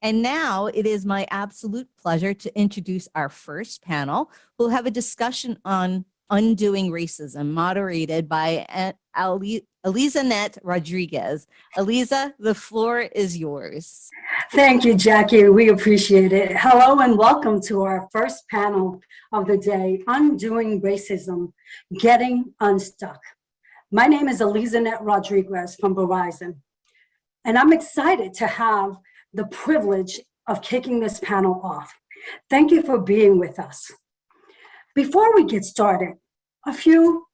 And now it is my absolute pleasure to introduce our first panel. We'll have a discussion on undoing racism, moderated by Alizanette Rodriguez. Aliza, the floor is yours. Thank you, Jackie. We appreciate it. Hello and welcome to our first panel of the day, Undoing Racism, Getting Unstuck. My name is Alizanette Rodriguez from Verizon, and I'm excited to have the privilege of kicking this panel off. Thank you for being with us. Before we get started, a few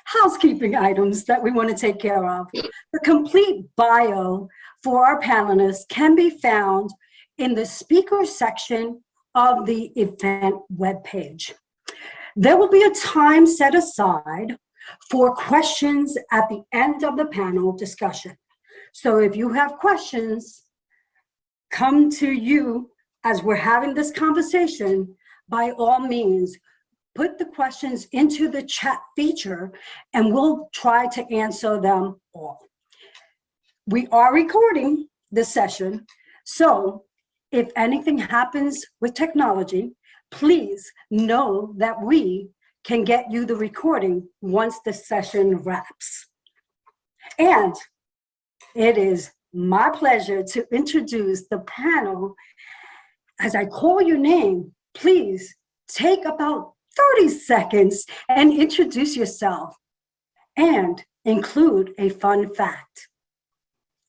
housekeeping items that we want to take care of. The complete bio for our panelists can be found in the speaker section of the event webpage. There will be a time set aside for questions at the end of the panel discussion. So if you have questions, come to you as we're having this conversation. By all means, put the questions into the chat feature and we'll try to answer them all. We are recording this session, so if anything happens with technology, please know that we can get you the recording once the session wraps. And it is my pleasure to introduce the panel. As I call your name, please take about 30 seconds and introduce yourself and include a fun fact.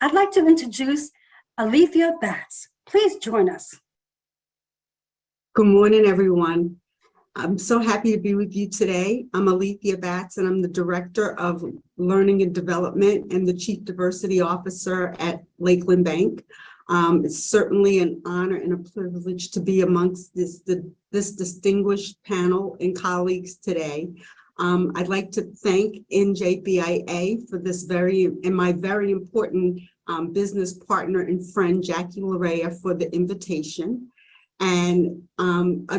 I'd like to introduce Alethea Batts. Please join us. Good morning, everyone. I'm so happy to be with you today. I'm Alethea Batts, and I'm the Director of Learning and Development and the Chief Diversity Officer at Lakeland Bank. It's certainly an honor and a privilege to be amongst this distinguished panel and colleagues today. I'd like to thank NJBIA for this my very important business partner and friend, Jackie Larea, for the invitation. And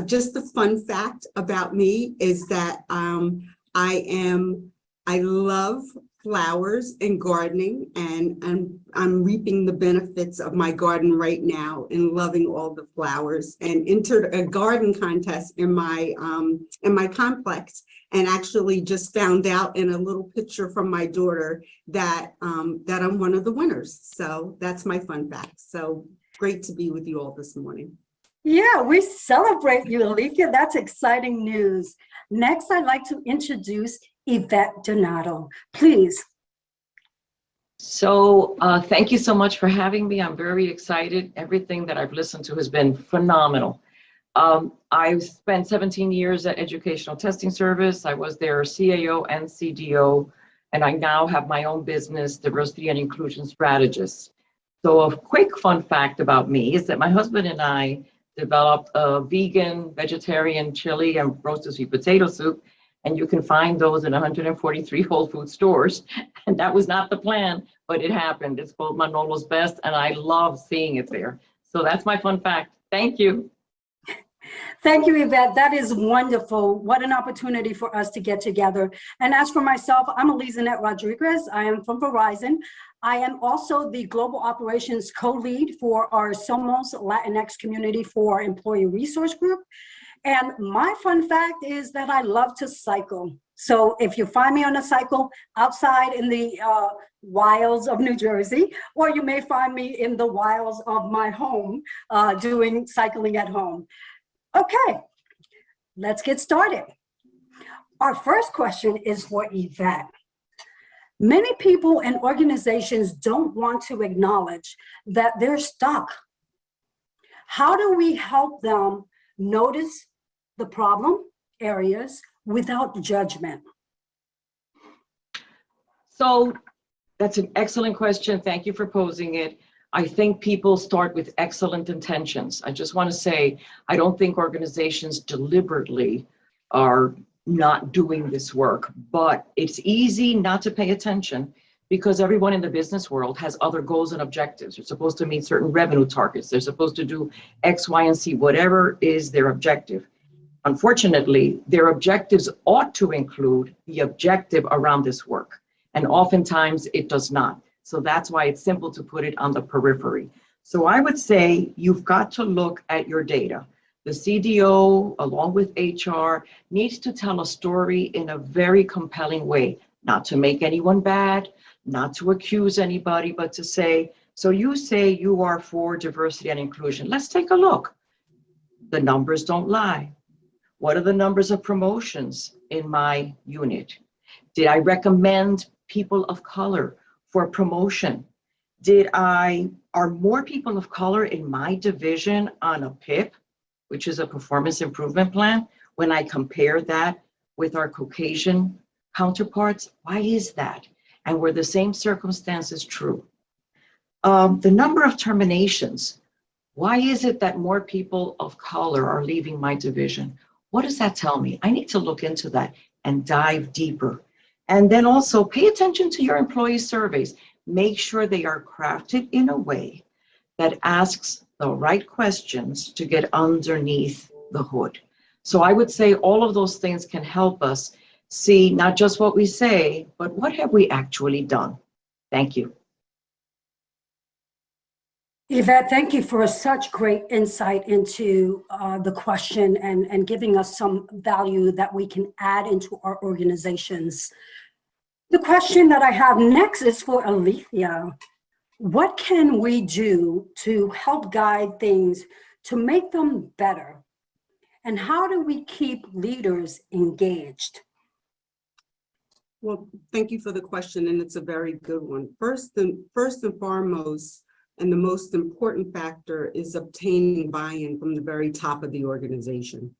just a fun fact about me is that I love flowers and gardening, and I'm reaping the benefits of my garden right now and loving all the flowers, and entered a garden contest in my complex, and actually just found out in a little picture from my daughter that that I'm one of the winners. So that's my fun fact. So great to be with you all this morning. Yeah, we celebrate you, Alethea. That's exciting news. Next, I'd like to introduce Yvette Donato, please. So thank you so much for having me. I'm very excited. Everything that I've listened to has been phenomenal. I've spent 17 years at Educational Testing Service. I was their CAO and CDO, and I now have my own business, Diversity and Inclusion Strategist. So a quick fun fact about me is that my husband and I developed a vegan, vegetarian chili and roasted sweet potato soup, and you can find those in 143 Whole Food stores. And that was not the plan, but it happened. It's called Manolo's Best, and I love seeing it there. So that's my fun fact. Thank you. Thank you, Yvette. That is wonderful. What an opportunity for us to get together. And as for myself, I'm Alizanette Rodriguez. I am from Verizon. I am also the Global Operations Co-Lead for our SOMOS Latinx Community for Employee Resource Group. And my fun fact is that I love to cycle. So if you find me on a cycle outside in the wilds of New Jersey, or you may find me in the wilds of my home doing cycling at home. Okay, let's get started. Our first question is for Yvette. Many people and organizations don't want to acknowledge that they're stuck. How do we help them notice the problem areas without judgment? So that's an excellent question. Thank you for posing it. I think people start with excellent intentions. I just want to say, I don't think organizations deliberately are not doing this work, but it's easy not to pay attention because everyone in the business world has other goals and objectives. They're supposed to meet certain revenue targets. They're supposed to do X, Y, and Z, whatever is their objective. Unfortunately, their objectives ought to include the objective around this work. And oftentimes it does not. So that's why it's simple to put it on the periphery. So I would say you've got to look at your data. The CDO, along with HR, needs to tell a story in a very compelling way, not to make anyone bad, not to accuse anybody, but to say, so you say you are for diversity and inclusion. Let's take a look. The numbers don't lie. What are the numbers of promotions in my unit? Did I recommend people of color for promotion? Are more people of color in my division on a PIP, which is a performance improvement plan, when I compare that with our Caucasian counterparts? Why is that? And were the same circumstances true? The number of terminations. Why is it that more people of color are leaving my division? What does that tell me? I need to look into that and dive deeper. And then also pay attention to your employee surveys. Make sure they are crafted in a way that asks the right questions to get underneath the hood. So I would say all of those things can help us see not just what we say, but what have we actually done? Thank you. Yvette, thank you for such great insight into the question and giving us some value that we can add into our organizations. The question that I have next is for Alethea. What can we do to help guide things to make them better? And how do we keep leaders engaged? Well, thank you for the question, and it's a very good one. First and foremost, and the most important factor is obtaining buy-in from the very top of the organization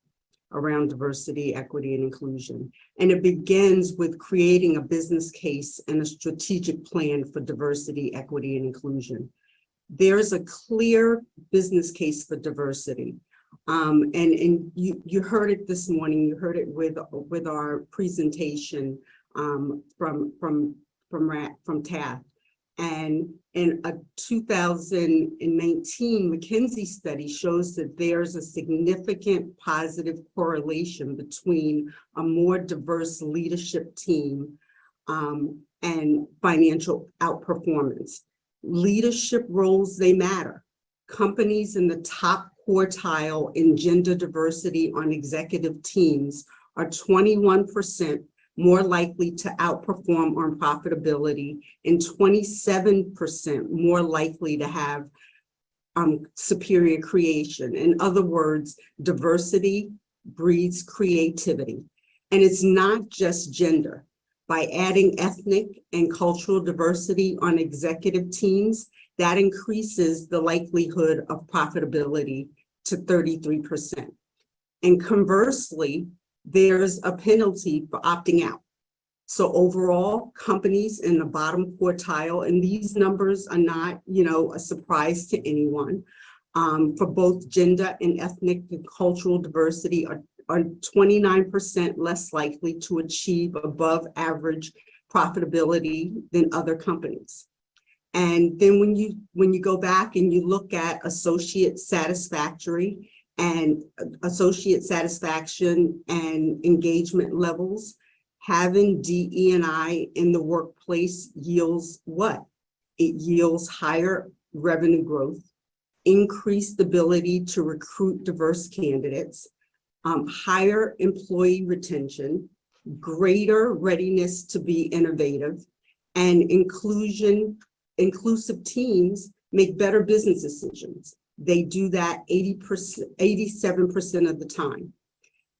around diversity, equity, and inclusion. And it begins with creating a business case and a strategic plan for diversity, equity, and inclusion. There's a clear business case for diversity. And you heard it this morning, you heard it with our presentation from TAF. And in a 2019 McKinsey study shows that there's a significant positive correlation between a more diverse leadership team and financial outperformance. Leadership roles, they matter. Companies in the top quartile in gender diversity on executive teams are 21% more likely to outperform on profitability and 27% more likely to have superior creation. In other words, diversity breeds creativity. And it's not just gender. By adding ethnic and cultural diversity on executive teams, that increases the likelihood of profitability to 33%. And conversely, there's a penalty for opting out. So overall, companies in the bottom quartile, and these numbers are not, a surprise to anyone, for both gender and ethnic and cultural diversity are 29% less likely to achieve above average profitability than other companies. And then when you go back and you look at associate satisfaction and engagement levels, having DE&I in the workplace yields what? It yields higher revenue growth, increased ability to recruit diverse candidates, higher employee retention, greater readiness to be innovative, and inclusive teams make better business decisions. They do that 87% of the time.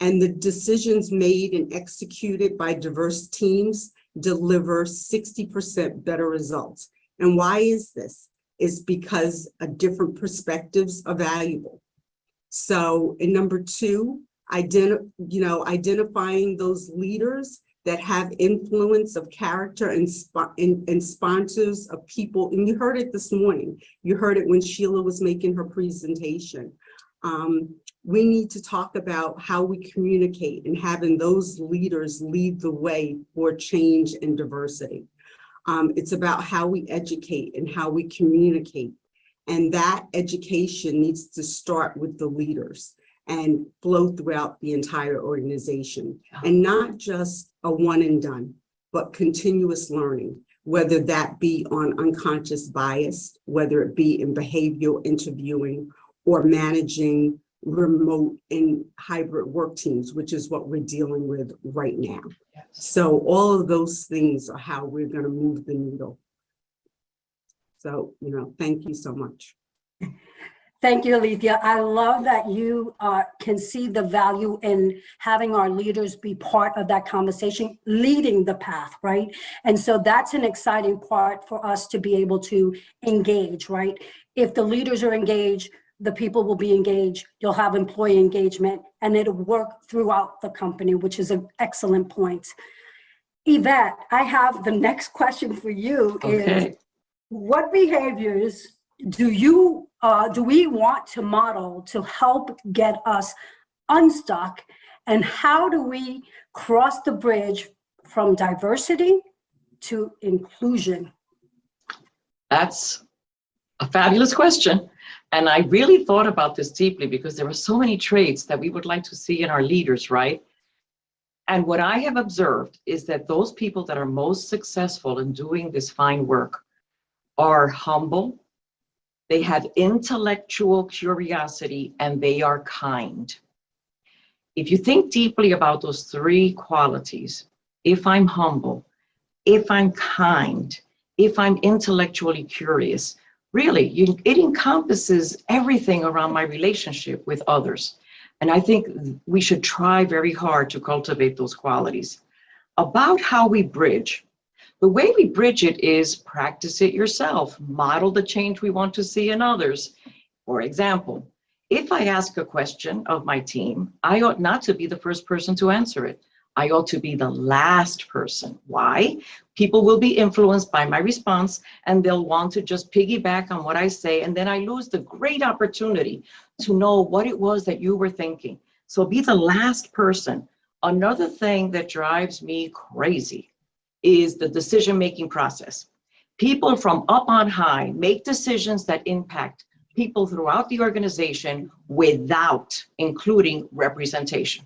And the decisions made and executed by diverse teams deliver 60% better results. And why is this? It's because different perspectives are valuable. So in number two, identifying those leaders that have influence of character and sponsors of people. And you heard it this morning. You heard it when Sheila was making her presentation. We need to talk about how we communicate and having those leaders lead the way for change and diversity. It's about how we educate and how we communicate. And that education needs to start with the leaders and flow throughout the entire organization. And not just a one and done, but continuous learning. whether that be on unconscious bias, whether it be in behavioral interviewing or managing remote and hybrid work teams, which is what we're dealing with right now. Yes. So all of those things are how we're going to move the needle. So, thank you so much. Thank you, Alethea. I love that you can see the value in having our leaders be part of that conversation, leading the path, right? And so that's an exciting part for us to be able to engage, right? If the leaders are engaged, the people will be engaged, you'll have employee engagement, and it'll work throughout the company, which is an excellent point. Yvette, I have the next question for you. Okay. Is what behaviors do we want to model to help get us unstuck, and how do we cross the bridge from diversity to inclusion? That's a fabulous question. And I really thought about this deeply because there are so many traits that we would like to see in our leaders, right? And what I have observed is that those people that are most successful in doing this fine work are humble, they have intellectual curiosity, and they are kind. If you think deeply about those three qualities, if I'm humble, if I'm kind, if I'm intellectually curious, really, it encompasses everything around my relationship with others. And I think we should try very hard to cultivate those qualities. About how we bridge. The way we bridge it is practice it yourself, model the change we want to see in others. For example, if I ask a question of my team, I ought not to be the first person to answer it. I ought to be the last person. Why? People will be influenced by my response and they'll want to just piggyback on what I say, and then I lose the great opportunity to know what it was that you were thinking. So be the last person. Another thing that drives me crazy is the decision-making process. People from up on high make decisions that impact people throughout the organization without including representation.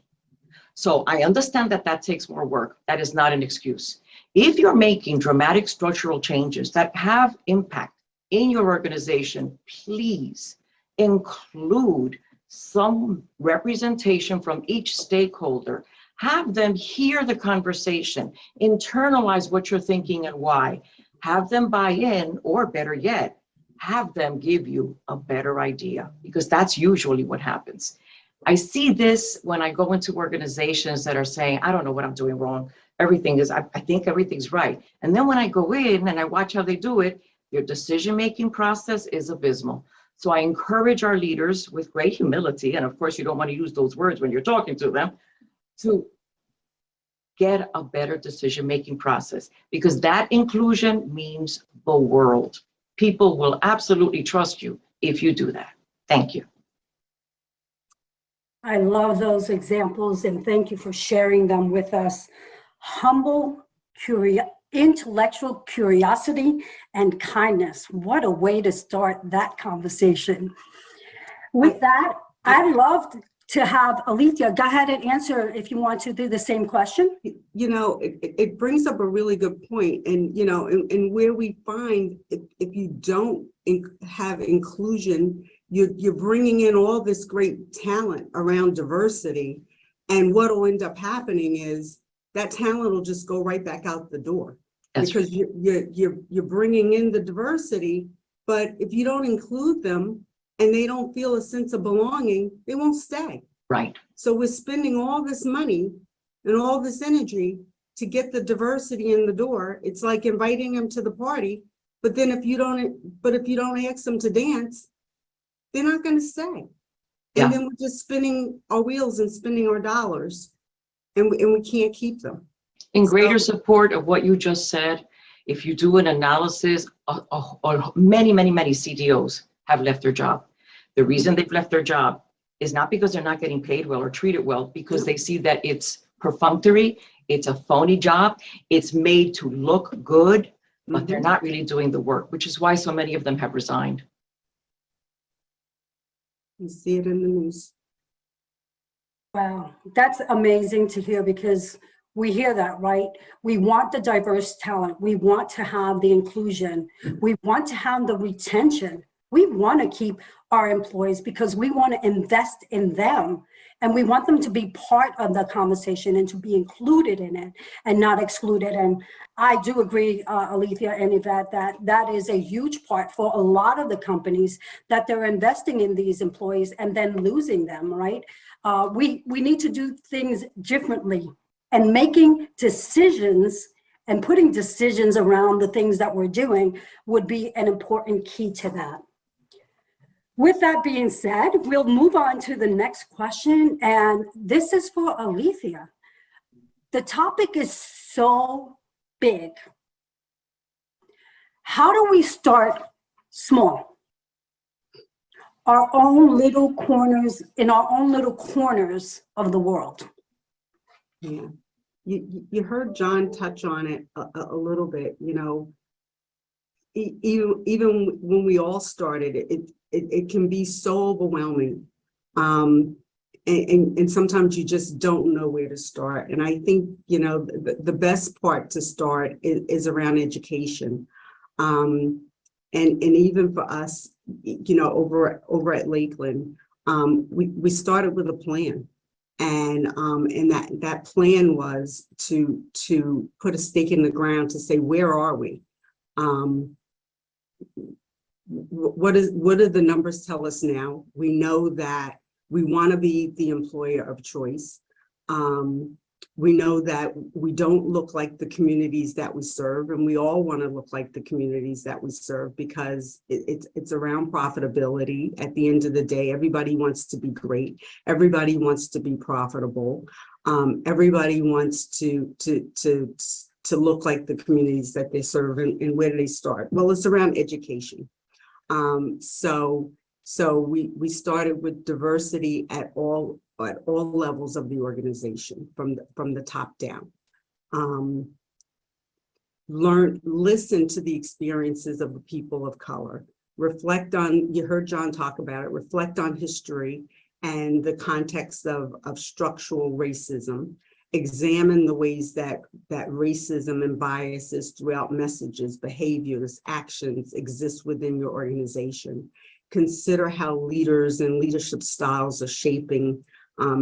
So I understand that that takes more work. That is not an excuse. If you're making dramatic structural changes that have impact in your organization, please include some representation from each stakeholder. Have them hear the conversation, internalize what you're thinking and why. Have them buy in, or better yet, have them give you a better idea, because that's usually what happens. I see this when I go into organizations that are saying, I don't know what I'm doing wrong. Everything is, I think everything's right. And then when I go in and I watch how they do it, their decision-making process is abysmal. So I encourage our leaders with great humility, and of course you don't want to use those words when you're talking to them, to get a better decision-making process, because that inclusion means the world. People will absolutely trust you if you do that. Thank you. I love those examples, and thank you for sharing them with us. Humble, intellectual curiosity, and kindness. What a way to start that conversation. With that, I'd love to have Alethea go ahead and answer if you want to do the same question. It brings up a really good point. And, and where we find if you don't have inclusion, you're bringing in all this great talent around diversity. And what will end up happening is that talent will just go right back out the door. That's because right. You're bringing in the diversity, but if you don't include them and they don't feel a sense of belonging, they won't stay. Right. So we're spending all this money and all this energy to get the diversity in the door. It's like inviting them to the party, but then if you don't ask them to dance, they're not going to stay. Yeah. And then we're just spinning our wheels and spending our dollars, and we can't keep them. In greater support of what you just said, if you do an analysis, many CDOs have left their job. The reason they've left their job is not because they're not getting paid well or treated well, because they see that it's perfunctory, it's a phony job, it's made to look good, but they're not really doing the work, which is why so many of them have resigned. You see it in the news. Wow, that's amazing to hear, because We hear that, right? We want the diverse talent. We want to have the inclusion. We want to have the retention. We want to keep our employees because we want to invest in them, and we want them to be part of the conversation and to be included in it and not excluded. And I do agree, Alethea and Yvette, that that is a huge part for a lot of the companies, that they're investing in these employees and then losing them, right? We need to do things differently, and making decisions and putting decisions around the things that we're doing would be an important key to that. With that being said, we'll move on to the next question, and this is for Alethea. The topic is so big. How do we start small? Our own little corners, in our own little corners of the world. Yeah, you heard John touch on it a little bit, you know, even when we all started, it can be so overwhelming. And sometimes you just don't know where to start. And I think, you know, the best part to start is around education. And even for us, you know, over at Lakeland, we started with a plan. And that plan was to put a stake in the ground to say, where are we? What do the numbers tell us now? We know that we want to be the employer of choice. We know that we don't look like the communities that we serve, and we all want to look like the communities that we serve because it's around profitability. At the end of the day, everybody wants to be great. Everybody wants to be profitable. Everybody wants to look like the communities that they serve. And where do they start? Well, it's around education. So we started with diversity at all levels of the organization, from the top down. Listen to the experiences of the people of color. Reflect on, you heard John talk about it, reflect on history and the context of structural racism. Examine the ways that racism and biases throughout messages, behaviors, actions exist within your organization. Consider how leaders and leadership styles are shaping by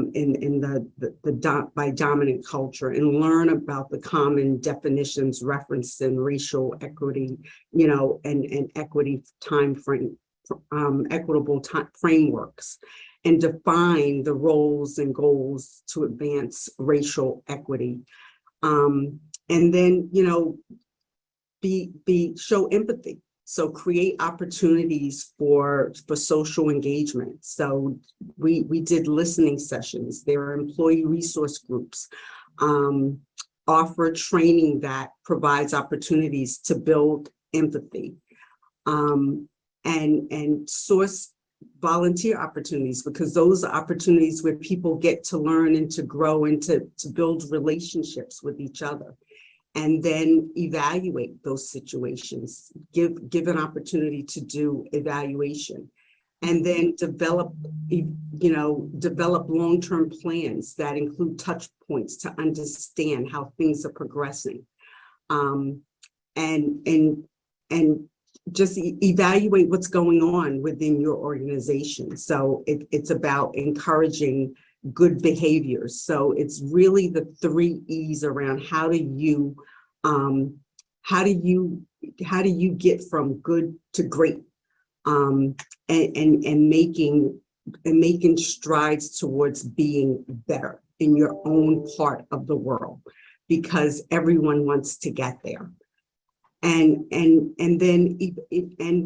dominant culture, and learn about the common definitions referenced in racial equity, you know, and equity time frame, equitable time frameworks, and define the roles and goals to advance racial equity. And then, you know, show empathy. So create opportunities for social engagement. So we did listening sessions. There are employee resource groups. Offer training that provides opportunities to build empathy. And source volunteer opportunities, because those are opportunities where people get to learn and to grow and to build relationships with each other. And then evaluate those situations, give an opportunity to do evaluation, and then develop long-term plans that include touch points to understand how things are progressing. And just evaluate what's going on within your organization. So it's about encouraging good behaviors. So it's really the 3 E's around how do you get from good to great, and making strides towards being better in your own part of the world, because everyone wants to get there. And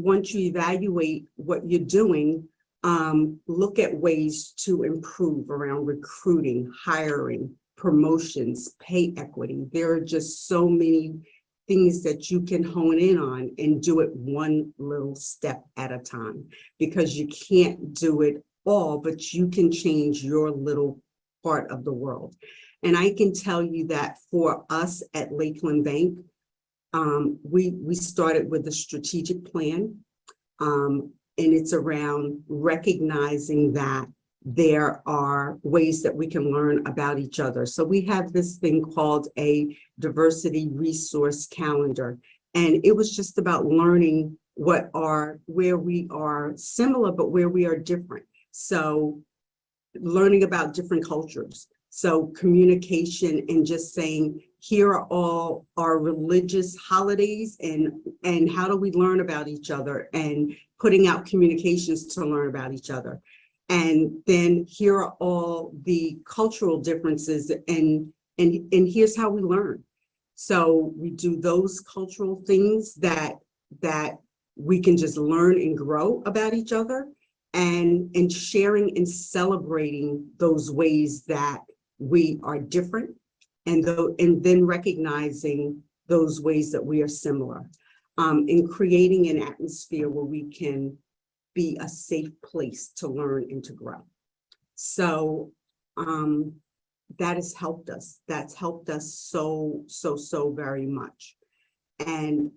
once you evaluate what you're doing, look at ways to improve around recruiting, hiring, promotions, pay equity. There are just so many things that you can hone in on and do it one little step at a time, because you can't do it all, but you can change your little part of the world. And I can tell you that for us at Lakeland Bank, we started with a strategic plan, and it's around recognizing that there are ways that we can learn about each other. So we have this thing called a diversity resource calendar. And it was just about learning where we are similar, but where we are different. So learning about different cultures. So communication and just saying, here are all our religious holidays and how do we learn about each other, and putting out communications to learn about each other. And then here are all the cultural differences and here's how we learn. So we do those cultural things that we can just learn and grow about each other, and sharing and celebrating those ways that we are different, and then recognizing those ways that we are similar, and creating an atmosphere where we can be a safe place to learn and to grow. So that has helped us. That's helped us so very much. And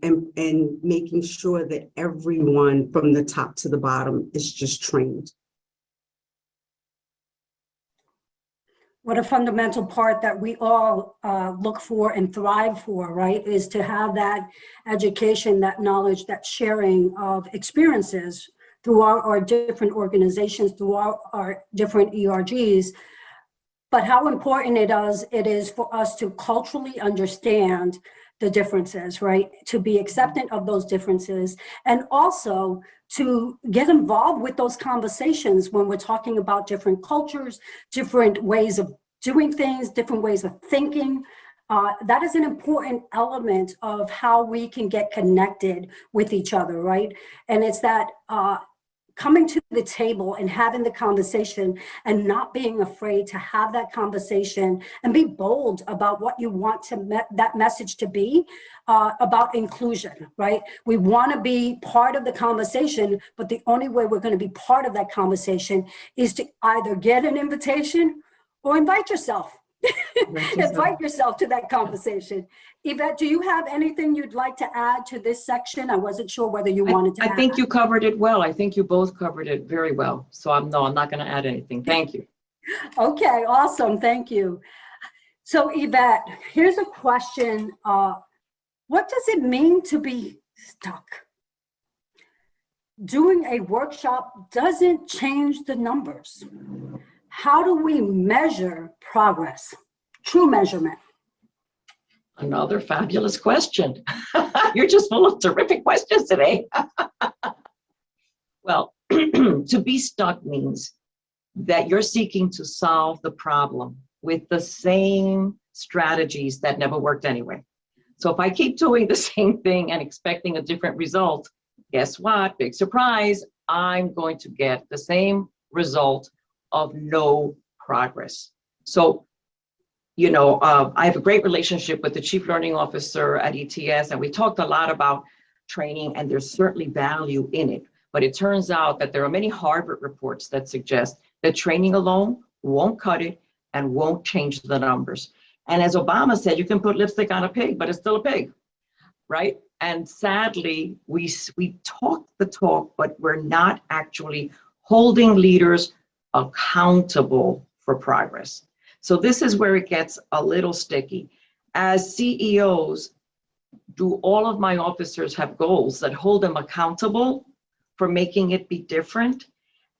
making sure that everyone from the top to the bottom is just trained. What a fundamental part that we all look for and thrive for, right, is to have that education, that knowledge, that sharing of experiences through our different organizations, through our different ERGs. But how important it is for us to culturally understand the differences, right? To be acceptant of those differences, and also to get involved with those conversations when we're talking about different cultures, different ways of doing things, different ways of thinking. That is an important element of how we can get connected with each other, right? And it's that coming to the table and having the conversation, and not being afraid to have that conversation and be bold about what you want that message to be about inclusion, right? We want to be part of the conversation, but the only way we're going to be part of that conversation is to either get an invitation or invite yourself. Invite yourself to that conversation. Yvette, do you have anything you'd like to add to this section? I wasn't sure whether you wanted to add. I think you covered it well. I think you both covered it very well. So I'm not going to add anything. Thank you. Okay, awesome. Thank you. So Yvette, here's a question. What does it mean to be stuck? Doing a workshop doesn't change the numbers. How do we measure progress? True measurement. Another fabulous question. You're just full of terrific questions today. Well, to be stuck means that you're seeking to solve the problem with the same strategies that never worked anyway. So if I keep doing the same thing and expecting a different result, guess what? Big surprise, I'm going to get the same result of no progress. So, you know, I have a great relationship with the Chief Learning Officer at ETS, and we talked a lot about training, and there's certainly value in it. But it turns out that there are many Harvard reports that suggest that training alone won't cut it and won't change the numbers. And as Obama said, you can put lipstick on a pig, but it's still a pig, right? And sadly, we talk the talk, but we're not actually holding leaders accountable for progress. So this is where it gets a little sticky. As CEOs, do all of my officers have goals that hold them accountable for making it be different?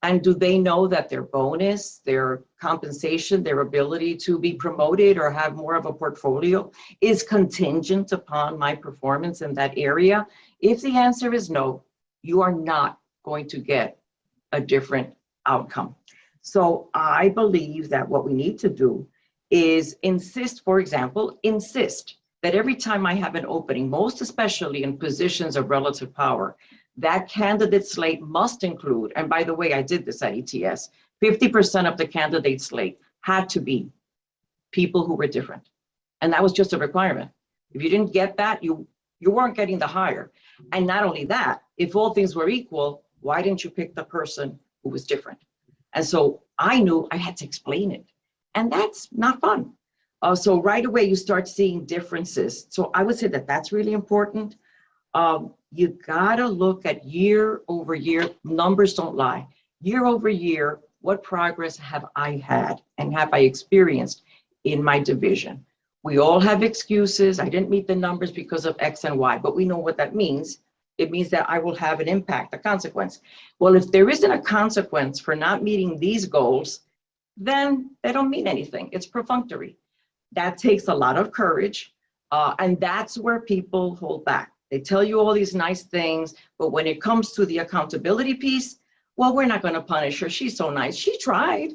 And do they know that their bonus, their compensation, their ability to be promoted or have more of a portfolio is contingent upon my performance in that area? If the answer is no, you are not going to get a different outcome. So I believe that what we need to do is insist, for example, that every time I have an opening, most especially in positions of relative power, that candidate slate must include, and by the way, I did this at ETS, 50% of the candidate slate had to be people who were different. And that was just a requirement. If you didn't get that, you weren't getting the hire. And not only that, if all things were equal, why didn't you pick the person who was different? And so I knew I had to explain it. And that's not fun. So right away, you start seeing differences. So I would say that that's really important. You gotta look at year over year. Numbers don't lie. Year over year, what progress have I had and have I experienced in my division? We all have excuses. I didn't meet the numbers because of X and Y, but we know what that means. It means that I will have an impact, a consequence. Well, if there isn't a consequence for not meeting these goals, then they don't mean anything. It's perfunctory. That takes a lot of courage. And that's where people hold back. They tell you all these nice things, but when it comes to the accountability piece, well, we're not going to punish her. She's so nice. She tried.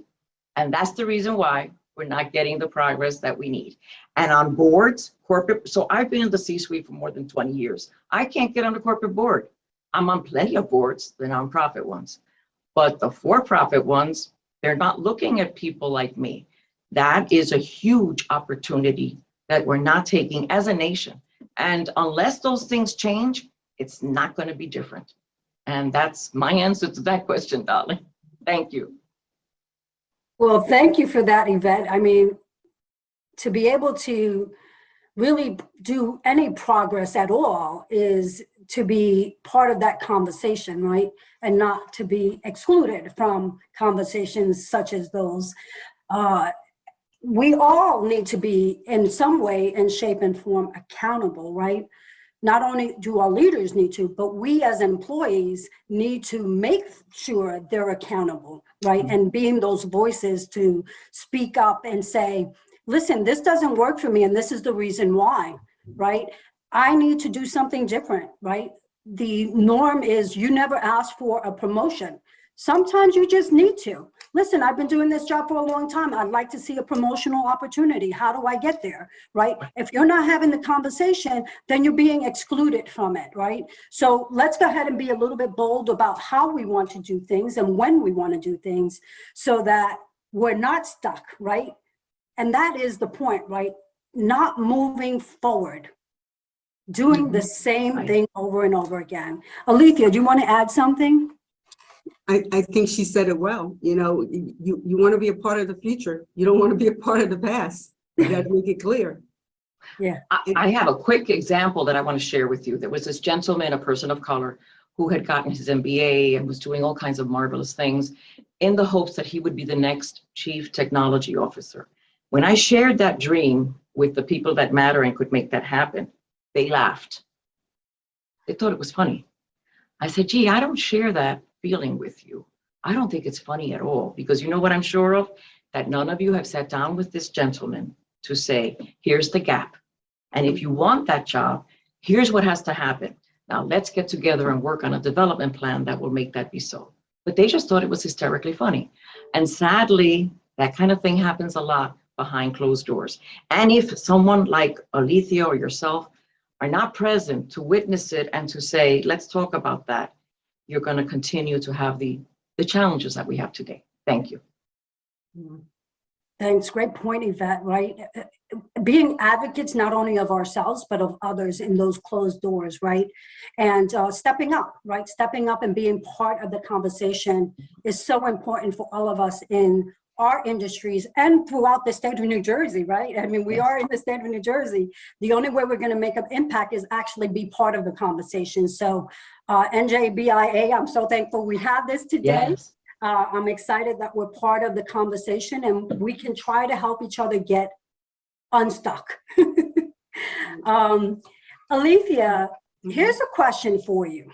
And that's the reason why we're not getting the progress that we need. And on boards, corporate, so I've been in the C-suite for more than 20 years. I can't get on the corporate board. I'm on plenty of boards, the nonprofit ones. But the for-profit ones, they're not looking at people like me. That is a huge opportunity that we're not taking as a nation. And unless those things change, it's not going to be different. And that's my answer to that question, darling. Thank you. Well, thank you for that, Yvette. I mean, to be able to really do any progress at all is to be part of that conversation, right? And not to be excluded from conversations such as those. We all need to be in some way, in shape and form, accountable, right? Not only do our leaders need to, but we as employees need to make sure they're accountable, right? And being those voices to speak up and say, listen, this doesn't work for me and this is the reason why, right? I need to do something different, right? The norm is you never ask for a promotion. Sometimes you just need to. Listen, I've been doing this job for a long time. I'd like to see a promotional opportunity. How do I get there, right? If you're not having the conversation, then you're being excluded from it, right? So let's go ahead and be a little bit bold about how we want to do things and when we want to do things so that we're not stuck, right? And that is the point, right? Not moving forward, doing the same thing over and over again. Alethea, do you want to add something? I think she said it well. You know, you want to be a part of the future. You don't want to be a part of the past. You got to make it clear. Yeah. I have a quick example that I want to share with you. There was this gentleman, a person of color, who had gotten his MBA and was doing all kinds of marvelous things in the hopes that he would be the next chief technology officer. When I shared that dream with the people that matter and could make that happen, they laughed. They thought it was funny. I said, gee, I don't share that feeling with you. I don't think it's funny at all, because you know what I'm sure of? That none of you have sat down with this gentleman to say, here's the gap. And if you want that job, here's what has to happen. Now let's get together and work on a development plan that will make that be so. But they just thought it was hysterically funny. And sadly, that kind of thing happens a lot behind closed doors. And if someone like Alethea or yourself are not present to witness it and to say, let's talk about that, you're going to continue to have the challenges that we have today. Thank you. Thanks. Great point, Yvette, right? Being advocates not only of ourselves, but of others in those closed doors, right? And stepping up, right? Stepping up and being part of the conversation is so important for all of us in our industries and throughout the state of New Jersey, right? I mean, we are in the state of New Jersey. The only way we're going to make an impact is actually be part of the conversation. So NJBIA, I'm so thankful we have this today. Yes. I'm excited that we're part of the conversation and we can try to help each other get unstuck. Alethea, here's a question for you.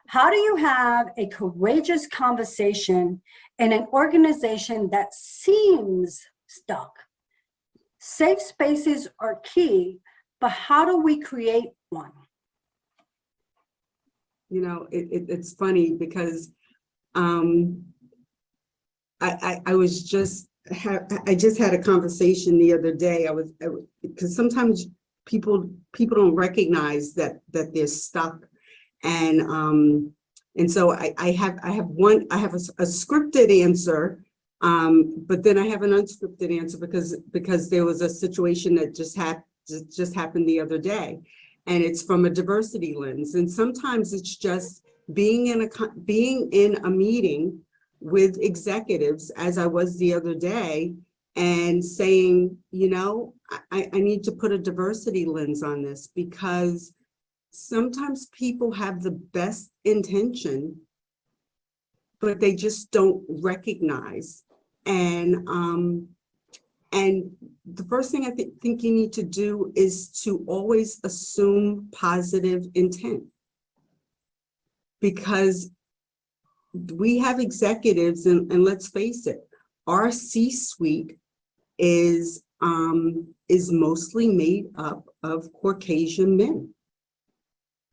How do you have a courageous conversation in an organization that seems stuck? Safe spaces are key, but how do we create one? You know, it's funny because I just had a conversation the other day. Because sometimes people don't recognize that they're stuck, and so I have a scripted answer, but then I have an unscripted answer because there was a situation that just happened the other day, and it's from a diversity lens. And sometimes it's just being in a meeting with executives, as I was the other day, and saying, you know, I need to put a diversity lens on this, because sometimes people have the best intention, but they just don't recognize. And the first thing I think you need to do is to always assume positive intent, because we have executives, and let's face it, our C-suite is mostly made up of Caucasian men.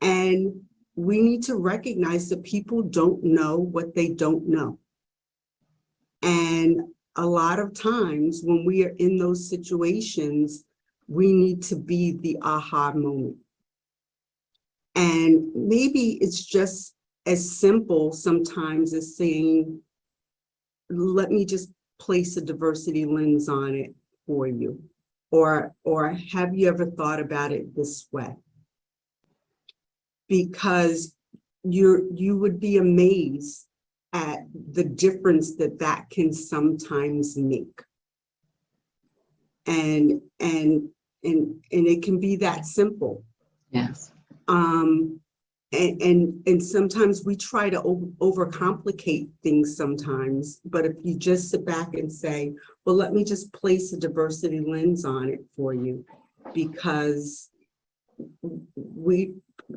And we need to recognize that people don't know what they don't know. And a lot of times when we are in those situations, we need to be the aha moment. And maybe it's just as simple sometimes as saying, let me just place a diversity lens on it for you. Or have you ever thought about it this way? Because you would be amazed at the difference that can sometimes make. And it can be that simple. Yes. And sometimes we try to overcomplicate things sometimes, but if you just sit back and say, well, let me just place a diversity lens on it for you, because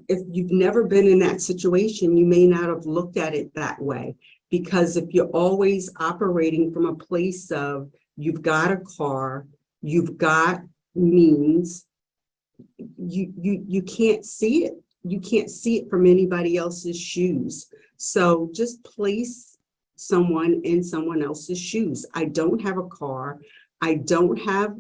if you've never been in that situation, you may not have looked at it that way. Because if you're always operating from a place of, you've got a car, you've got means, you can't see it. You can't see it from anybody else's shoes. So just place someone in someone else's shoes. I don't have a car. I don't have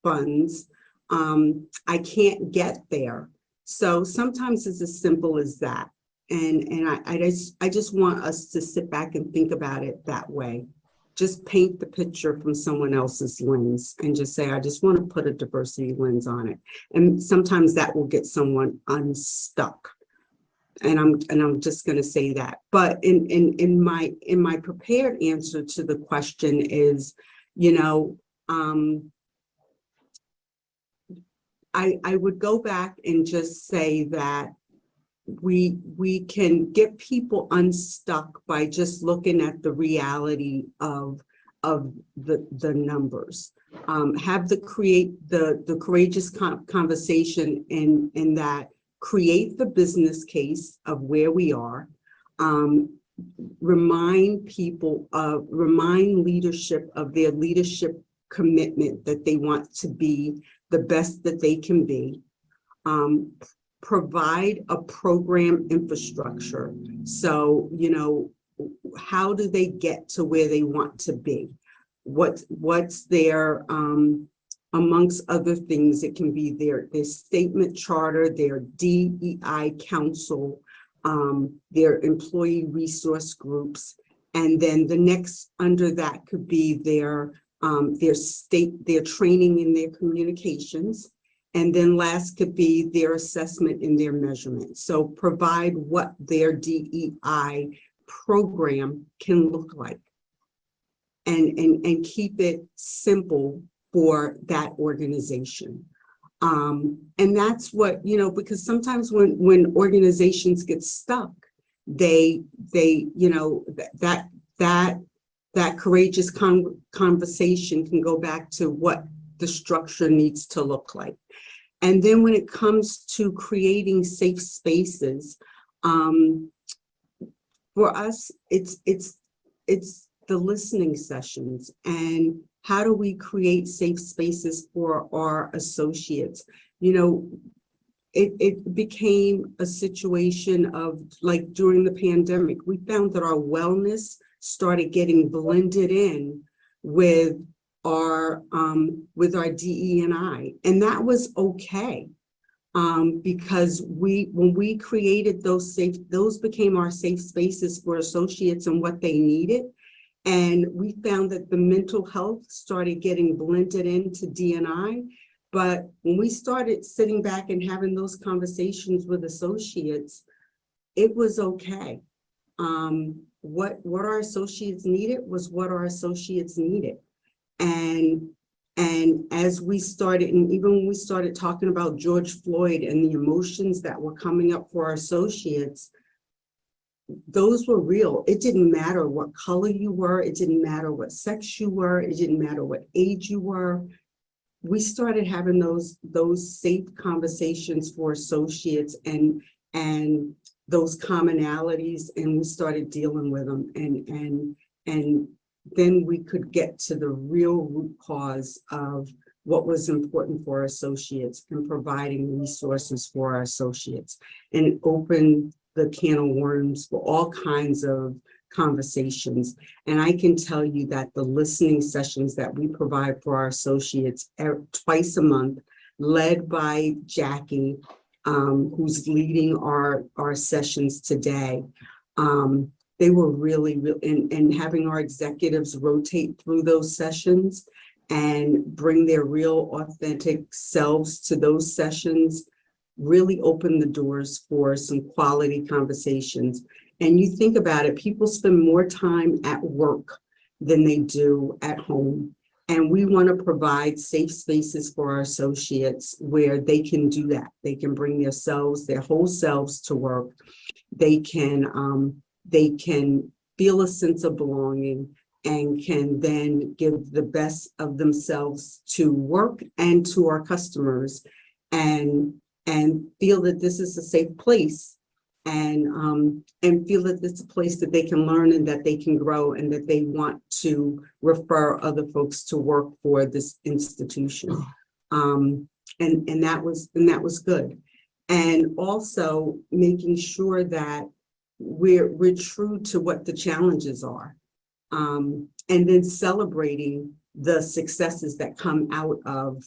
funds. I can't get there. So sometimes it's as simple as that. And I just want us to sit back and think about it that way. Just paint the picture from someone else's lens and just say, I just want to put a diversity lens on it. And sometimes that will get someone unstuck. And I'm just going to say that. But in my prepared answer to the question is, I would go back and just say that we can get people unstuck by just looking at the reality of the numbers. Have the courageous conversation in that, create the business case of where we are, remind leadership of their leadership commitment that they want to be the best that they can be. Provide a program infrastructure. So, how do they get to where they want to be? What's their, amongst other things, it can be their statement charter, their DE&I council, their employee resource groups. And then the next under that could be their training in their communications. And then last could be their assessment and their measurement. So provide what their DE&I program can look like, and keep it simple for that organization. And that's what, because sometimes when organizations get stuck, they that courageous conversation can go back to what the structure needs to look like. And then when it comes to creating safe spaces, for us, it's the listening sessions, and how do we create safe spaces for our associates? It became a situation of, like, during the pandemic, we found that our wellness started getting blended in with our DE&I, and that was okay, because when we created those became our safe spaces for associates and what they needed, and we found that the mental health started getting blended into D&I. But when we started sitting back and having those conversations with associates, it was okay. What our associates needed was what our associates needed. And as we started, and even when we started talking about George Floyd and the emotions that were coming up for our associates, those were real. It didn't matter what color you were. It didn't matter what sex you were. It didn't matter what age you were. We started having those safe conversations for associates and those commonalities, and we started dealing with them, and then we could get to the real root cause of what was important for our associates and providing resources for our associates, and open the can of worms for all kinds of conversations. And I can tell you that the listening sessions that we provide for our associates twice a month, led by Jackie, who's leading our sessions today, they were really, and having our executives rotate through those sessions and bring their real authentic selves to those sessions really opened the doors for some quality conversations. And you think about it, people spend more time at work than they do at home. And we want to provide safe spaces for our associates where they can do that. They can bring their whole selves to work. They can feel a sense of belonging and can then give the best of themselves to work and to our customers, and feel that this is a safe place, and feel that it's a place that they can learn and that they can grow and that they want to refer other folks to work for this institution. And that was good. And also making sure that we're true to what the challenges are. And then celebrating the successes that come out of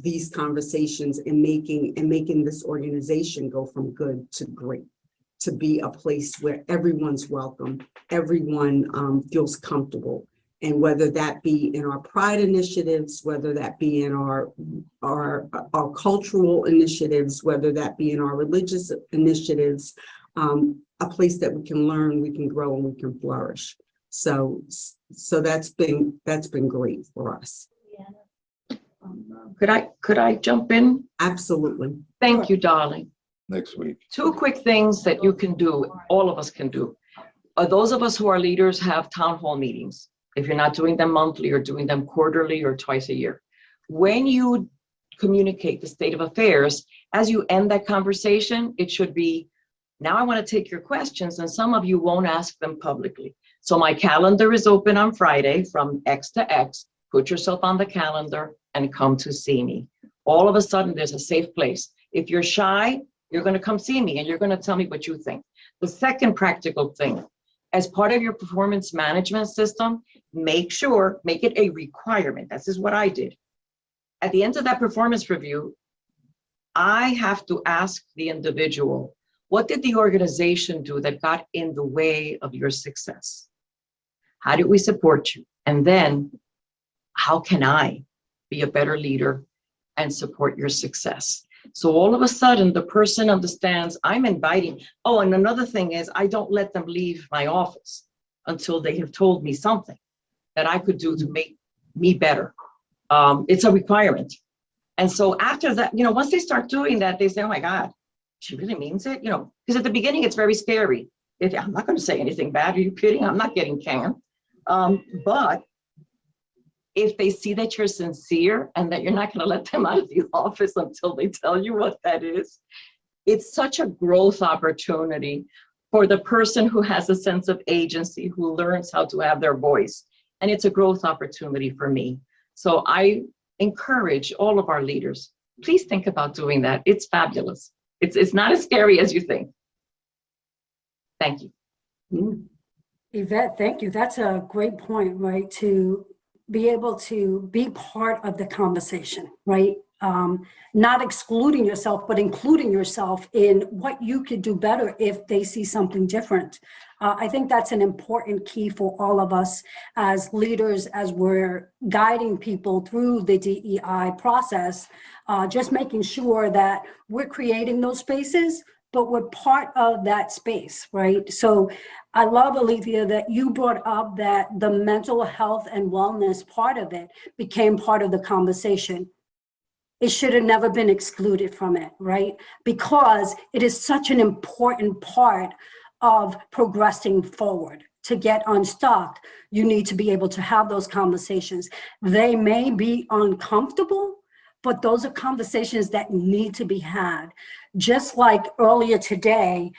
these conversations, and making this organization go from good to great, to be a place where everyone's welcome, everyone feels comfortable. And whether that be in our pride initiatives, whether that be in our cultural initiatives, whether that be in our religious initiatives, a place that we can learn, we can grow, and we can flourish. So that's been great for us. Could I jump in? Absolutely. Thank you, darling. Next week. Two quick things that you can do, all of us can do. Those of us who are leaders have town hall meetings. If you're not doing them monthly or doing them quarterly or twice a year. When you communicate the state of affairs, as you end that conversation, it should be, now I want to take your questions, and some of you won't ask them publicly. So my calendar is open on Friday from X to X. Put yourself on the calendar and come to see me. All of a sudden, there's a safe place. If you're shy, you're going to come see me and you're going to tell me what you think. The second practical thing, as part of your performance management system, make it a requirement. This is what I did. At the end of that performance review, I have to ask the individual, what did the organization do that got in the way of your success? How did we support you? And then, how can I be a better leader and support your success? So all of a sudden, the person understands I'm inviting. Oh, and another thing is, I don't let them leave my office until they have told me something that I could do to make me better. It's a requirement. And so after that, once they start doing that, they say, oh my God, she really means it, because at the beginning, it's very scary. I'm not going to say anything bad. Are you kidding? I'm not getting canned. But if they see that you're sincere and that you're not going to let them out of the office until they tell you what that is, it's such a growth opportunity for the person who has a sense of agency, who learns how to have their voice. And it's a growth opportunity for me. So I encourage all of our leaders, please think about doing that. It's fabulous. It's not as scary as you think. Thank you. Yvette, thank you. That's a great point, right? To be able to be part of the conversation, right? Not excluding yourself, but including yourself in what you could do better if they see something different. I think that's an important key for all of us as leaders, as we're guiding people through the DEI process, just making sure that we're creating those spaces, but we're part of that space, right? So I love, Alethea, that you brought up that the mental health and wellness part of it became part of the conversation. It should have never been excluded from it, right? Because it is such an important part of progressing forward. To get unstuck, you need to be able to have those conversations. They may be uncomfortable, but those are conversations that need to be had. Just like earlier today,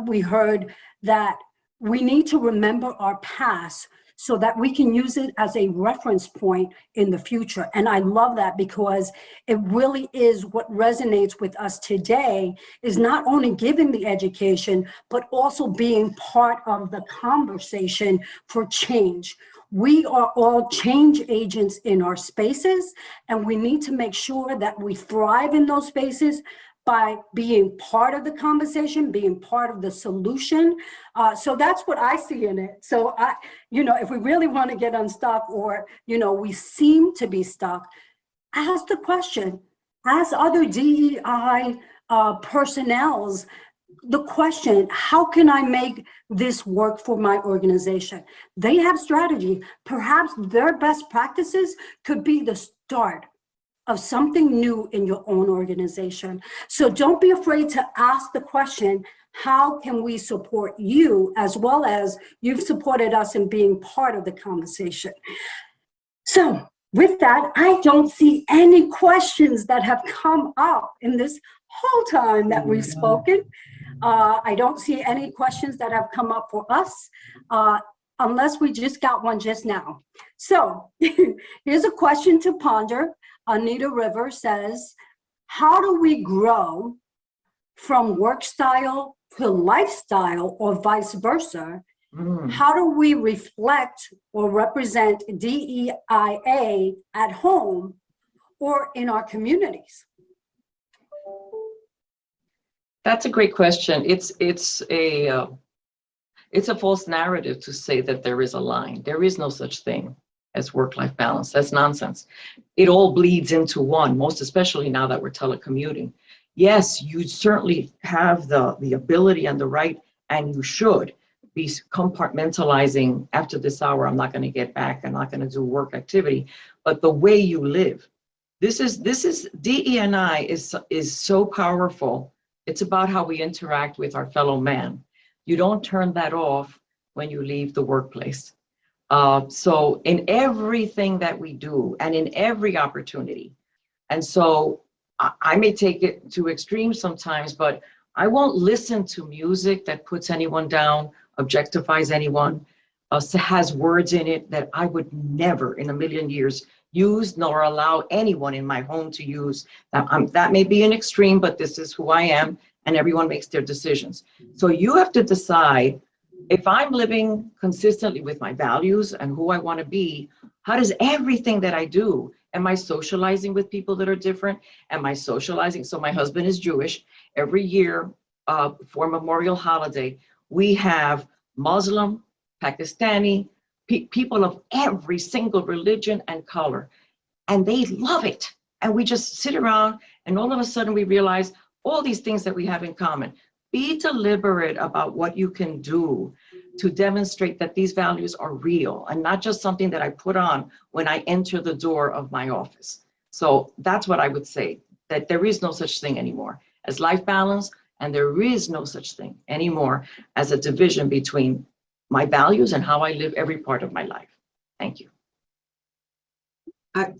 we heard that we need to remember our past so that we can use it as a reference point in the future. And I love that, because it really is what resonates with us today, is not only giving the education, but also being part of the conversation for change. We are all change agents in our spaces, and we need to make sure that we thrive in those spaces by being part of the conversation, being part of the solution. So that's what I see in it. So if we really want to get unstuck, or, we seem to be stuck, ask the question, ask other DEI personnels the question, how can I make this work for my organization? They have strategy. Perhaps their best practices could be the start of something new in your own organization. So don't be afraid to ask the question, how can we support you, as well as you've supported us in being part of the conversation? So with that, I don't see any questions that have come up in this whole time that we've spoken. I don't see any questions that have come up for us, unless we just got one just now. So here's a question to ponder. Anita River says, how do we grow from work style to lifestyle, or vice versa? How do we reflect or represent DEIA at home or in our communities? That's a great question. It's a false narrative to say that there is a line. There is no such thing as work-life balance. That's nonsense. It all bleeds into one, most especially now that we're telecommuting. Yes, you certainly have the ability and the right, and you should be compartmentalizing. After this hour, I'm not going to get back, I'm not going to do work activity, but the way you live. This is DE&I is so powerful. It's about how we interact with our fellow man. You don't turn that off when you leave the workplace. So in everything that we do, and in every opportunity. And so I may take it to extremes sometimes, but I won't listen to music that puts anyone down, objectifies anyone, has words in it that I would never in a million years use, nor allow anyone in my home to use. That may be an extreme, but this is who I am, and everyone makes their decisions. So you have to decide, if I'm living consistently with my values and who I want to be, how does everything that I do, am I socializing with people that are different? Am I socializing? So my husband is Jewish. Every year for Memorial Holiday, we have Muslim, Pakistani, people of every single religion and color, and they love it. And we just sit around, and all of a sudden we realize all these things that we have in common. Be deliberate about what you can do to demonstrate that these values are real and not just something that I put on when I enter the door of my office. So that's what I would say, that there is no such thing anymore as life balance, and there is no such thing anymore as a division between my values and how I live every part of my life. Thank you. I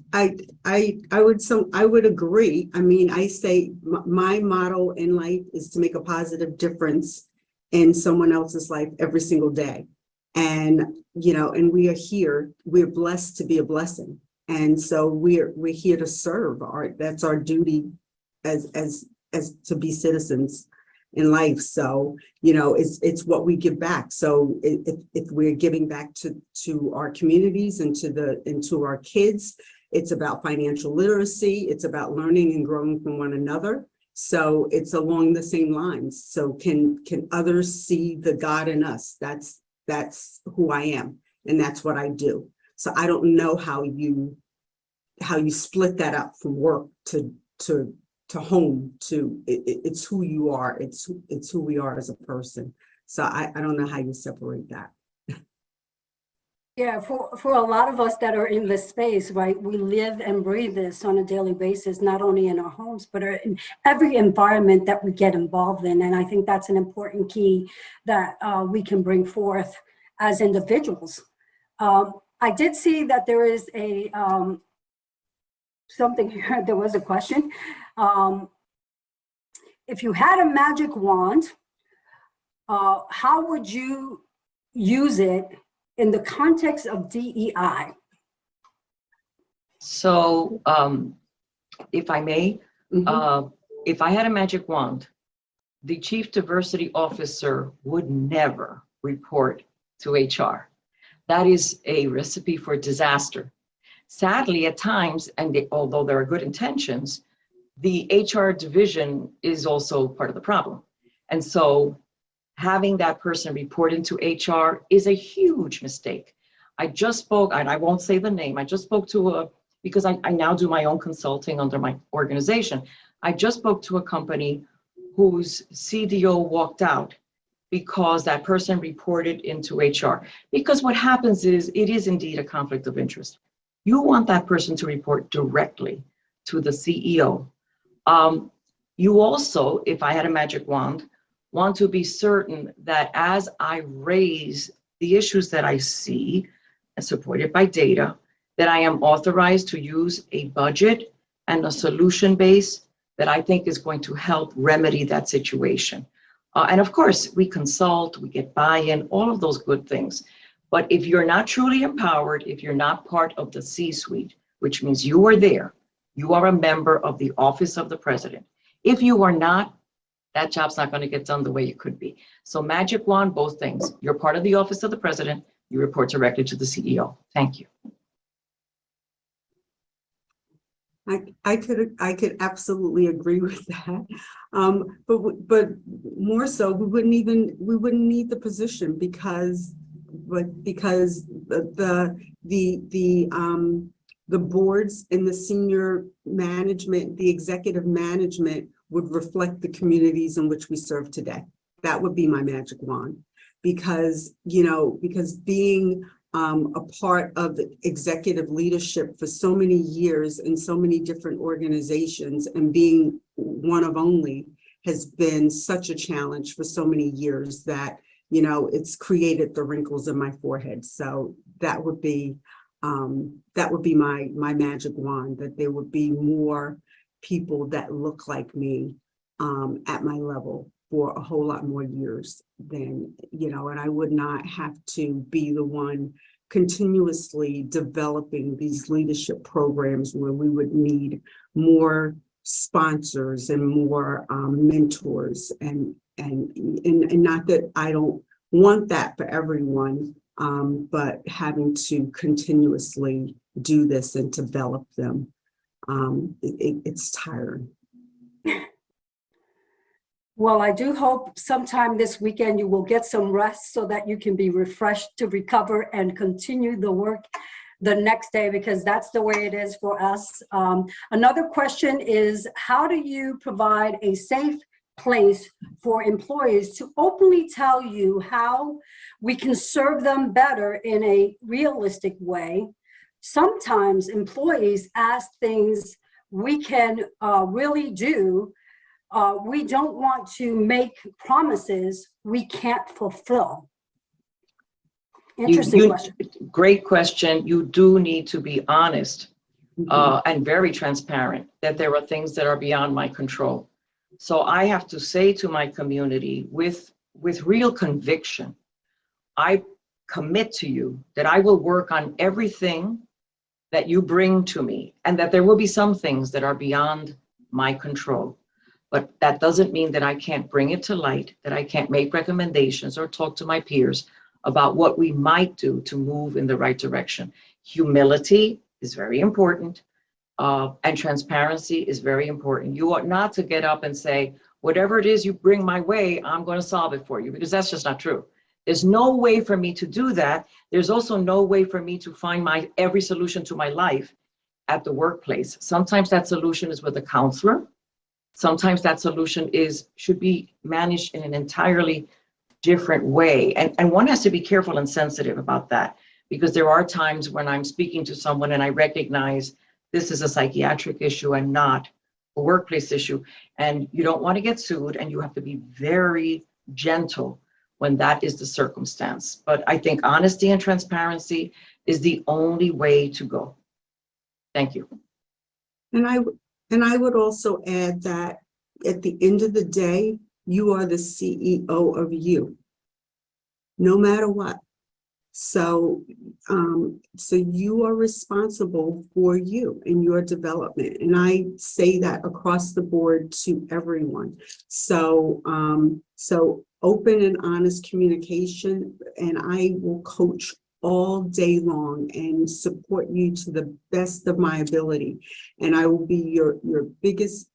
would agree. I mean, I say my motto in life is to make a positive difference in someone else's life every single day. And, and we are here, we're blessed to be a blessing. And so we're here to serve. That's our duty as to be citizens in life. So, it's what we give back. So if we're giving back to our communities and to our kids, it's about financial literacy. It's about learning and growing from one another. So it's along the same lines. So can others see the God in us? That's who I am, and that's what I do. So I don't know how you split that up from work to home to it's who you are. It's who we are as a person. So I don't know how you separate that. Yeah, for a lot of us that are in this space, right, we live and breathe this on a daily basis, not only in our homes, but in every environment that we get involved in. And I think that's an important key that we can bring forth as individuals. I did see that there is a something here. There was a question. If you had a magic wand, how would you use it in the context of DEI? So if I may, if I had a magic wand, the Chief Diversity Officer would never report to HR. That is a recipe for disaster. Sadly, at times, and although there are good intentions, the HR division is also part of the problem. And so having that person report into HR is a huge mistake. I just spoke, and I won't say the name, I just spoke to because I now do my own consulting under my organization. I just spoke to a company whose CDO walked out because that person reported into HR. Because what happens is, it is indeed a conflict of interest. You want that person to report directly to the CEO. You also, if I had a magic wand, want to be certain that as I raise the issues that I see and supported by data, that I am authorized to use a budget and a solution base that I think is going to help remedy that situation. And of course, we consult, we get buy-in, all of those good things. But if you're not truly empowered, if you're not part of the C-suite, which means you are there, you are a member of the Office of the President. If you are not, that job's not going to get done the way it could be. So magic wand, both things. You're part of the Office of the President. You report directly to the CEO. Thank you. I could absolutely agree with that. But more so, we wouldn't need the position because the boards and the senior management, the executive management would reflect the communities in which we serve today. That would be my magic wand, because being a part of the executive leadership for so many years in so many different organizations and being one of only has been such a challenge for so many years that, it's created the wrinkles in my forehead. So that would be my magic wand, that there would be more people that look like me at my level for a whole lot more years than, and I would not have to be the one continuously developing these leadership programs where we would need more sponsors and more mentors, and not that I don't want that for everyone, but having to continuously do this and develop them, it's tiring. Well, I do hope sometime this weekend you will get some rest so that you can be refreshed to recover and continue the work the next day, because that's the way it is for us. Another question is, how do you provide a safe place for employees to openly tell you how we can serve them better in a realistic way? Sometimes employees ask things we can really do. We don't want to make promises we can't fulfill. Interesting question. Great question. You do need to be honest and very transparent that there are things that are beyond my control. So I have to say to my community with real conviction, I commit to you that I will work on everything that you bring to me, and that there will be some things that are beyond my control. But that doesn't mean that I can't bring it to light, that I can't make recommendations or talk to my peers about what we might do to move in the right direction. Humility is very important, and transparency is very important. You ought not to get up and say, whatever it is you bring my way, I'm going to solve it for you, because that's just not true. There's no way for me to do that. There's also no way for me to find every solution to my life at the workplace. Sometimes that solution is with a counselor. Sometimes that solution should be managed in an entirely different way. And one has to be careful and sensitive about that, because there are times when I'm speaking to someone and I recognize this is a psychiatric issue and not a workplace issue. And you don't want to get sued, and you have to be very gentle when that is the circumstance. But I think honesty and transparency is the only way to go. Thank you. And I would also add that at the end of the day, you are the CEO of you, no matter what. So, so you are responsible for you and your development. And I say that across the board to everyone. So, so open and honest communication, and I will coach all day long and support you to the best of my ability. And I will be your biggest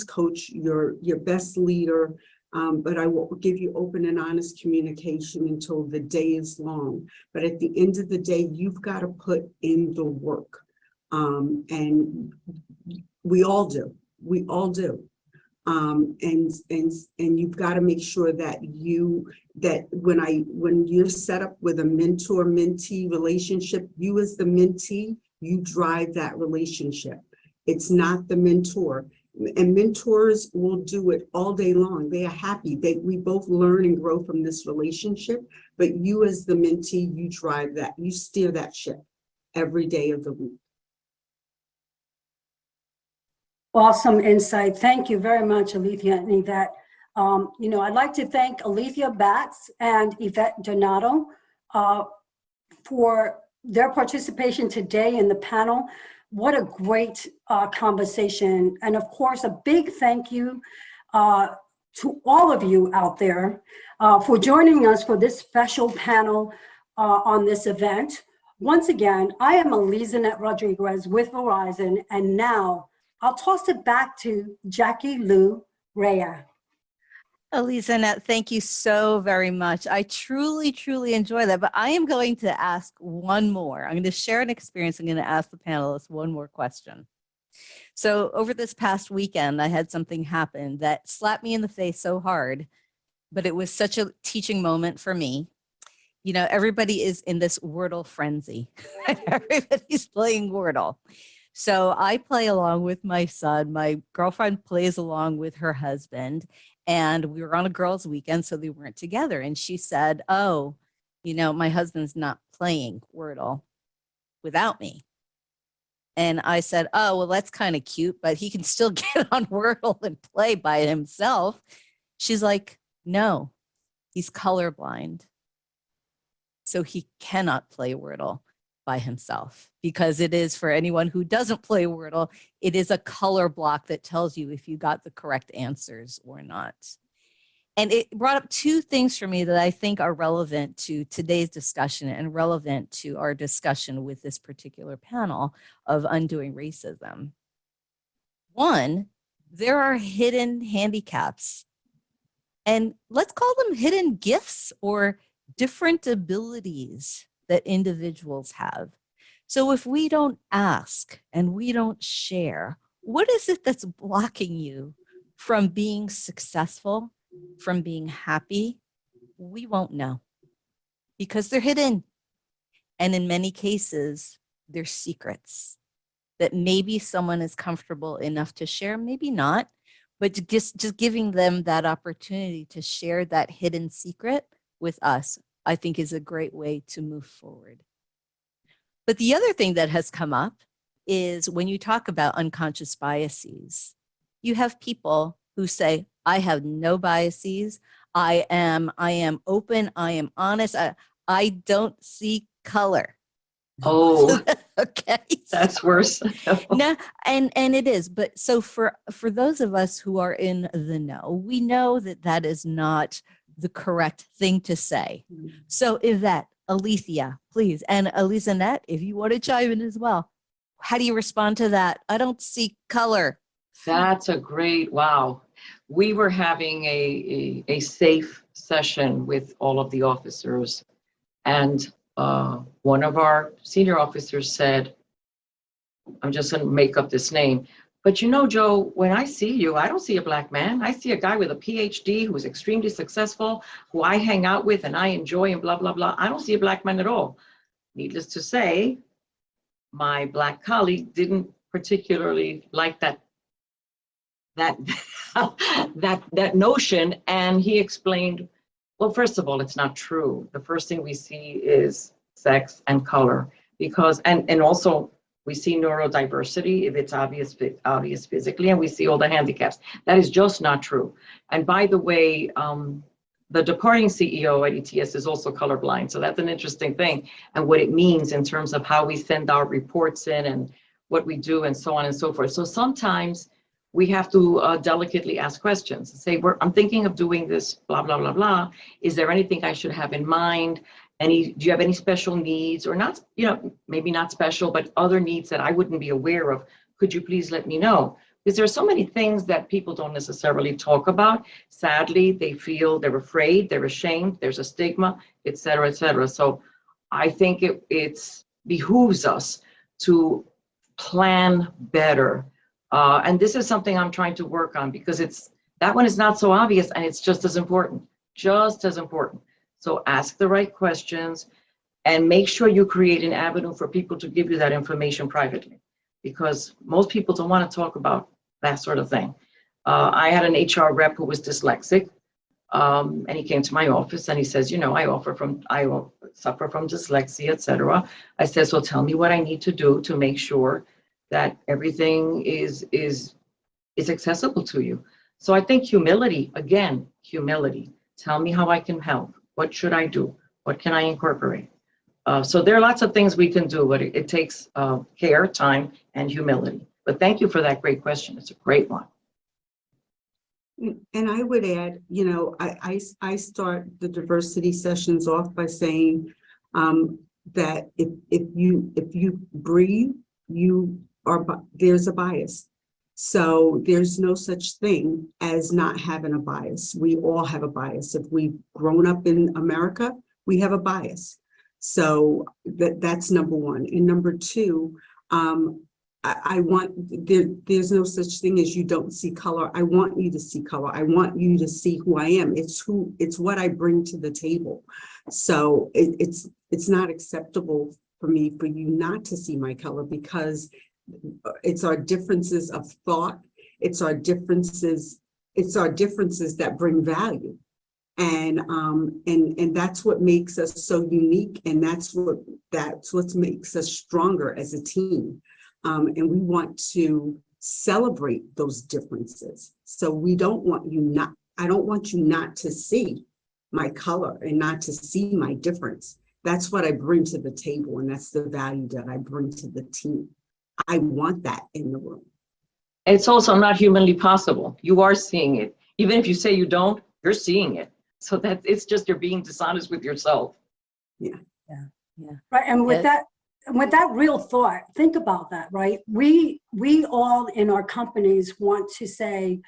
coach, your best leader. But I will give you open and honest communication until the day is long. But at the end of the day, you've got to put in the work. And we all do. We all do. And you've got to make sure that when you're set up with a mentor-mentee relationship, you as the mentee, you drive that relationship. It's not the mentor. And mentors will do it all day long. They are happy. We both learn and grow from this relationship, but you as the mentee, you drive that, you steer that ship every day of the week. Awesome insight. Thank you very much, Alethea and Yvette. I'd like to thank Alethea Batts and Yvette Donato for their participation today in the panel. What a great conversation. And of course, a big thank you to all of you out there for joining us for this special panel on this event. Once again, I am Alizanette Rodriguez with Verizon, and now I'll toss it back to Jackie Lou Rea. Alizanette, thank you so very much. I truly, truly enjoy that, but I am going to ask one more. I'm going to share an experience. I'm going to ask the panelists one more question. So over this past weekend, I had something happen that slapped me in the face so hard, but it was such a teaching moment for me. You know, everybody is in this Wordle frenzy. Everybody's playing Wordle. So I play along with my son. My girlfriend plays along with her husband. And we were on a girls' weekend, so they weren't together. And she said, oh, my husband's not playing Wordle without me. And I said, oh, well, that's kind of cute, but he can still get on Wordle and play by himself. She's like, no, he's colorblind. So he cannot play Wordle by himself, because it is, for anyone who doesn't play Wordle, it is a color block that tells you if you got the correct answers or not. And it brought up two things for me that I think are relevant to today's discussion and relevant to our discussion with this particular panel of undoing racism. One, there are hidden handicaps, and let's call them hidden gifts or different abilities that individuals have. So if we don't ask and we don't share, what is it that's blocking you from being successful, from being happy? We won't know, because they're hidden. And in many cases, they're secrets that maybe someone is comfortable enough to share, maybe not, but just giving them that opportunity to share that hidden secret with us, I think, is a great way to move forward. But the other thing that has come up is when you talk about unconscious biases, you have people who say, I have no biases. I am open. I am honest. I don't see color. Oh, okay. that's worse. No, and it is. But so for those of us who are in the know, we know that that is not the correct thing to say. So Yvette, Alethea, please, and Alizanette, if you want to chime in as well. How do you respond to that? I don't see color. That's a great, wow. We were having a safe session with all of the officers, and one of our senior officers said, I'm just going to make up this name, but Joe, when I see you, I don't see a Black man. I see a guy with a PhD who is extremely successful, who I hang out with and I enjoy and blah, blah, blah. I don't see a Black man at all. Needless to say, my Black colleague didn't particularly like that that notion, and he explained, well, first of all, it's not true. The first thing we see is sex and color, because and also we see neurodiversity if it's obvious physically, and we see all the handicaps. That is just not true. And by the way, the departing CEO at ETS is also colorblind, so that's an interesting thing, and what it means in terms of how we send our reports in and what we do and so on and so forth. So sometimes we have to delicately ask questions. Say, I'm thinking of doing this, blah, blah, blah, blah. Is there anything I should have in mind? Do you have any special needs or not, maybe not special, but other needs that I wouldn't be aware of? Could you please let me know? Because there are so many things that people don't necessarily talk about. Sadly, they feel they're afraid, they're ashamed, there's a stigma, et cetera, et cetera. So I think it behooves us to plan better. And this is something I'm trying to work on, because that one is not so obvious, and it's just as important, So ask the right questions and make sure you create an avenue for people to give you that information privately, because most people don't want to talk about that sort of thing. I had an HR rep who was dyslexic, and he came to my office and he says, I suffer from dyslexia, et cetera. I said, so tell me what I need to do to make sure that everything is accessible to you. So I think humility, again, humility. Tell me how I can help. What should I do? What can I incorporate? So there are lots of things we can do, but it takes care, time, and humility. But thank you for that great question. It's a great one. And I would add, I start the diversity sessions off by saying that if you breathe, there's a bias. So there's no such thing as not having a bias. We all have a bias. If we've grown up in America, we have a bias. So that's number one. And number two, there's no such thing as you don't see color. I want you to see color. I want you to see who I am. It's what I bring to the table. So it's not acceptable for me for you not to see my color, because it's our differences of thought. It's our differences that bring value. And that's what makes us so unique, and that's what makes us stronger as a team. And we want to celebrate those differences. So I don't want you not to see my color and not to see my difference. That's what I bring to the table, and that's the value that I bring to the team. I want that in the room. It's also not humanly possible. You are seeing it. Even if you say you don't, you're seeing it. So that it's just you're being dishonest with yourself. Yeah. Right. And with that real thought, think about that, right? We all in our companies want to say,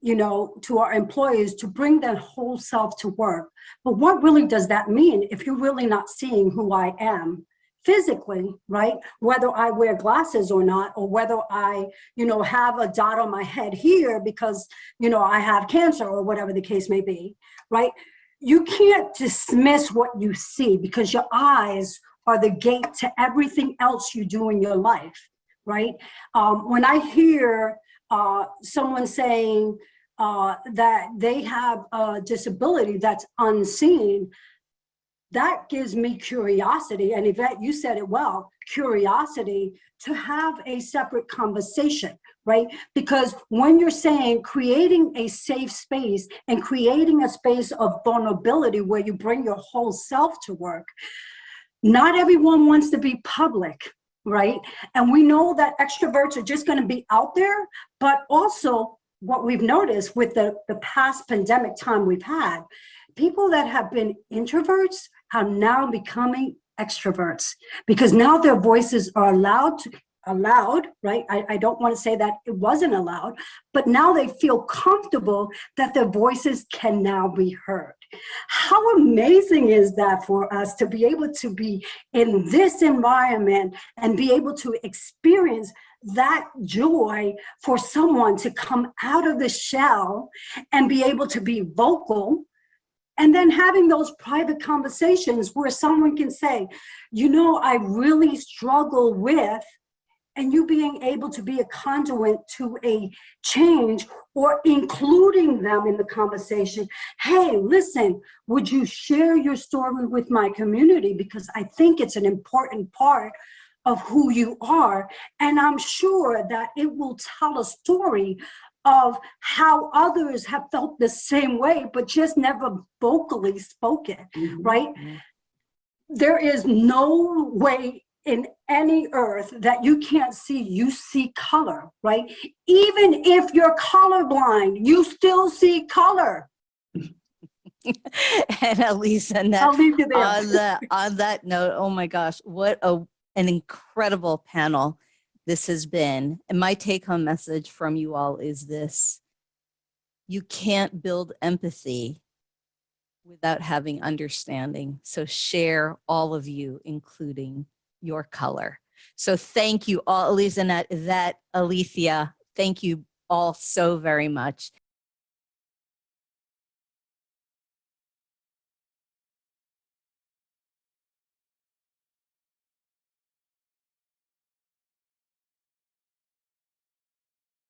to our employees to bring their whole self to work. But what really does that mean if you're really not seeing who I am physically, right? Whether I wear glasses or not, or whether I, have a dot on my head here because, I have cancer or whatever the case may be, right? You can't dismiss what you see, because your eyes are the gate to everything else you do in your life, right? When I hear someone saying that they have a disability that's unseen, that gives me curiosity. And Yvette, you said it well, curiosity to have a separate conversation, right? Because when you're saying creating a safe space and creating a space of vulnerability where you bring your whole self to work, not everyone wants to be public, right? And we know that extroverts are just going to be out there, but also what we've noticed with the past pandemic time we've had, people that have been introverts are now becoming extroverts, because now their voices are allowed, right? I don't want to say that it wasn't allowed, but now they feel comfortable that their voices can now be heard. How amazing is that for us to be able to be in this environment and be able to experience that joy for someone to come out of the shell and be able to be vocal, And then having those private conversations where someone can say, you know, I really struggle with, and you being able to be a conduit to a change or including them in the conversation. Hey, listen, would you share your story with my community? Because I think it's an important part of who you are. And I'm sure that it will tell a story of how others have felt the same way, but just never vocally spoken, right? There is no way in any earth that you can't see, you see color, right? Even if you're colorblind, you still see color. And Alizanette, I'll leave you there. on that note, oh my gosh, what an incredible panel this has been. And my take-home message from you all is this: you can't build empathy without having understanding. So share, all of you, including your color. So thank you all, Alizanette, Yvette, Alethea, thank you all so very much.